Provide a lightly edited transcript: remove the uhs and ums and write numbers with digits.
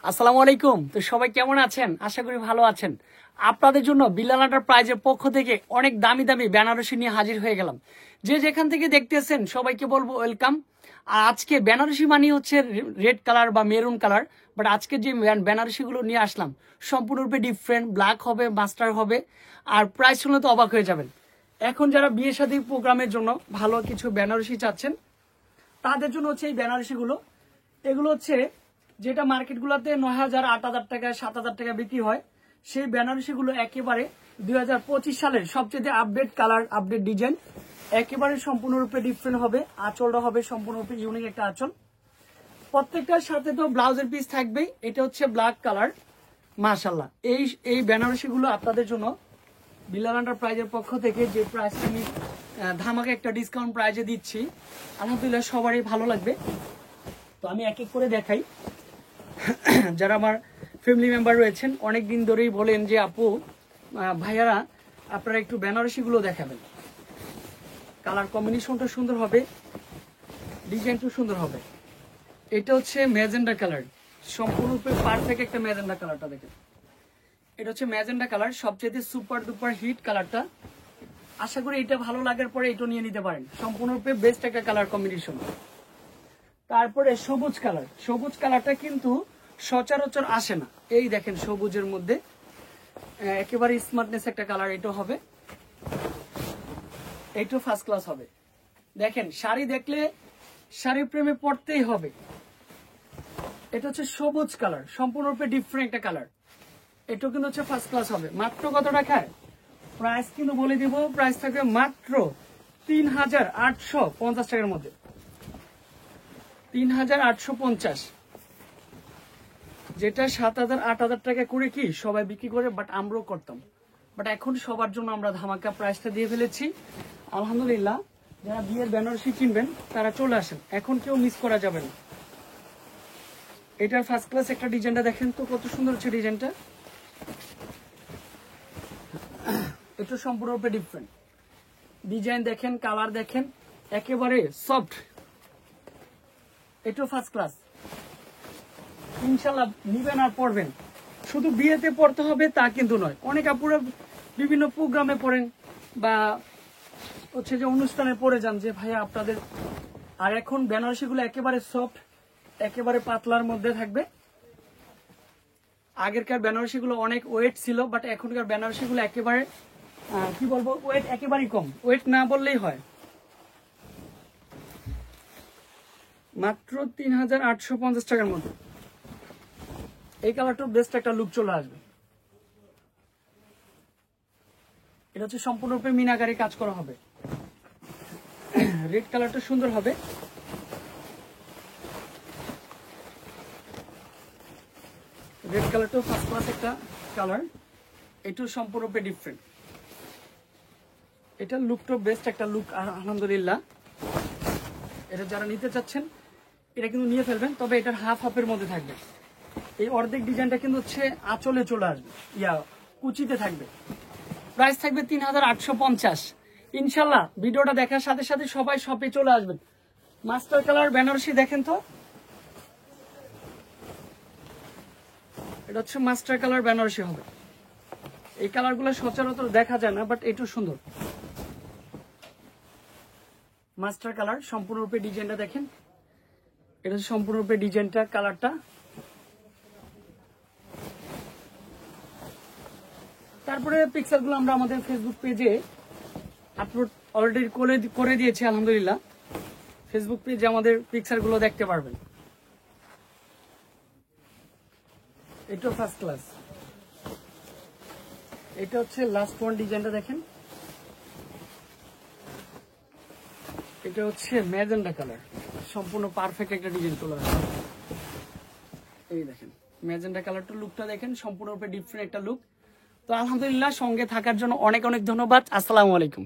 আসসালামু আলাইকুম। তো সবাই কেমন আছেন? আশা করি ভালো আছেন। আপনাদের জন্য বিল্লাল এন্টারপ্রাইজের পক্ষ থেকে অনেক দামি দামি বেনারসি নিয়ে হাজির হয়ে গেলাম। যে যেখান থেকে দেখতেছেন সবাইকে বলবো ওয়েলকাম। আর আজকে বেনারসি মানে হচ্ছে রেড কালার বা মেরুন কালার, বাট আজকে যে বেনারসিগুলো নিয়ে আসলাম সম্পূর্ণরূপে ডিফারেন্ট, ব্ল্যাক হবে, মাস্টার হবে, আর প্রাইস শুনলে তো অবাক হয়ে যাবেন। এখন যারা বিয়ে শাদী প্রোগ্রামের জন্য ভালো কিছু বেনারসি চাচ্ছেন তাদের জন্য হচ্ছে এই বেনারসিগুলো। এগুলো হচ্ছে যেটা মার্কেটগুলোতে 9,000, 8,000 টাকা, 7,000 টাকা বিক্রি হয়, সেই বেনারসিগুলো একেবারে 2025 সালের সবচেয়ে আপডেট কালার, আপডেট ডিজাইন, একেবারে সম্পূর্ণরূপে ডিফারেন্ট হবে। আঁচলটা হবে সম্পূর্ণরূপে ইউনিক একটা আঁচল। প্রত্যেকটার সাথে তো ব্লাউজের পিস থাকবেই। এটা হচ্ছে ব্ল্যাক কালার। মাশাল্লাহ, এই বেনারসিগুলো আপনাদের জন্য বিল্লাল এন্টারপ্রাইজের পক্ষ থেকে যে প্রাইসটা আমি ধামাকে একটা ডিসকাউন্ট প্রাইজে দিচ্ছি, আলহামদুলিল্লাহ সবারই ভালো লাগবে। তো আমি এক এক করে দেখাই। যারা আমার ফ্যামিলি মেম্বার রয়েছেন অনেক দিন ধরেই বলেন যে আপু, ভাইয়ারা আপনারা একটু বেনারসিগুলো দেখাবেন, কালার কম্বিনেশনটা সুন্দর হবে, ডিজাইনটা সুন্দর হবে। এটা হচ্ছে ম্যাজেন্ডা কালার, সম্পূর্ণরূপে পারফেক্ট একটা ম্যাজেন্ডা কালারটা দেখেন। এটা হচ্ছে ম্যাজেন্ডা কালার, সবচেয়ে সুপার ডুপার হিট কালারটা। আশা করি এটা ভালো লাগার পরে এটা নিয়ে নিতে পারেন, সম্পূর্ণরূপে বেস্ট একটা কালার কম্বিনেশন। তারপরে সবুজ কালার, সবুজ কালারটা কিন্তু সচরাচর আসে না। এই দেখেন সবুজের মধ্যে একেবারে স্মার্টনেস একটা কালার, এটা হবে, এইটা ফার্স্ট ক্লাস হবে। দেখেন শাড়ি দেখলে শাড়ি প্রেমে পড়তেই হবে। এটা হচ্ছে সবুজ কালার, সম্পূর্ণরূপে ডিফারেন্ট একটা কালার। এটা কিন্তু হচ্ছে ফার্স্ট ক্লাস হবে। মাত্র কত টাকায়? প্রাইস কিন্তু বলে দিব, প্রাইস থাকবে মাত্র 3,850 টাকার মধ্যে। 3,850, যেটা 7,000, 8,000 টাকা করে কি সবাই বিক্রি করে, বাট আমরাও করতাম। বাট এখন সবার জন্য আমরা ধামাকা প্রাইসটা দিয়ে ফেলেছি, আলহামদুলিল্লাহ। যারা বিয়ের বেনারসি কিনবেন তারা চলে আসেন, এখন কেউ মিস করা যাবে না। এটার ফার্স্ট ক্লাস একটা ডিজাইনটা দেখেন তো কত সুন্দর হচ্ছে ডিজাইনটা। এটা সম্পূর্ণরূপে ডিফারেন্ট ডিজাইন, দেখেন কালার দেখেন, একেবারে সফট। এটা ফার্স্ট ক্লাস, ইনশাল্লাহ নিবেন আর পড়বেন। শুধু বিয়েতে পড়তে হবে তা কিন্তু নয়, অনেক আপুরা বিভিন্ন প্রোগ্রামে পড়েন বা হচ্ছে যে অনুষ্ঠানে পড়ে যান যে ভাইয়া আপনাদের। আর এখন বেনারসিগুলো একেবারে সফট, একেবারে পাতলার মধ্যে থাকবে। আগেরকার বেনারসিগুলো অনেক ওয়েট ছিল, বাট এখনকার বেনারসিগুলো একেবারে কি বলবো, ওয়েট একেবারেই কম, ওয়েট না বললেই হয়। মাত্র 3,850 টাকার মধ্যে এই কালারটা বেস্ট একটা লুক চলে আসবে। এটা হচ্ছে সম্পূর্ণরূপে মিনাকারি কাজ করা হবে। রেড কালারটা সুন্দর হবে। রেড কালারটাও ফার্স্ট ক্লাস একটা কালার, এটাও সম্পূর্ণরূপে ডিফারেন্ট। এটা লুকটাও বেস্ট একটা লুক, আলহামদুলিল্লাহ। এটা যারা নিতে চাচ্ছেন এটা কিন্তু নিয়ে ফেলবেন, তবে এটার হাফ হাফের মধ্যে থাকবে। এই অর্ধেক ডিজাইনটা কিন্তু হচ্ছে আঁচলে চলে আসবে, কুচিতে থাকবে। প্রাইস থাকবে 3,850। ইনশাল্লাহ ভিডিওটা দেখার সাথে সাথে সবাই শপে চলে আসবেন। মাস্টার কালার বেনারসি দেখেন তো, এটা হচ্ছে মাস্টার কালার বেনারসি হবে। এই কালারগুলো সচরাচর দেখা যায় না, বাট একটু সুন্দর। মাস্টার কালার, সম্পূর্ণরূপে ডিজাইনটা দেখেন, এটা সম্পূর্ণরূপে ডিজাইনটা, কালারটা। তারপরে পিকচারগুলো আমরা আমাদের ফেসবুক পেজে আপলোড অলরেডি করে দিয়েছি, আলহামদুলিল্লাহ। ফেসবুক পেজে আমাদের পিকচারগুলো দেখতে পারবেন। এটা ফার্স্ট ক্লাস। এটা হচ্ছে লাস্ট ওয়ান, ডিজাইনটা দেখেন। এটা হচ্ছে ম্যাজেন্ডা কালার, সম্পূর্ণ পারফেক্ট একটা ডিজাইন চলে আসবে। এই দেখেন ম্যাজেন্ডা কালারটা, লুকটা দেখেন, সম্পূর্ণরূপে ডিফারেন্ট একটা লুক। তো আলহামদুলিল্লাহ, সঙ্গে থাকার জন্য অনেক অনেক ধন্যবাদ। আসসালামু আলাইকুম।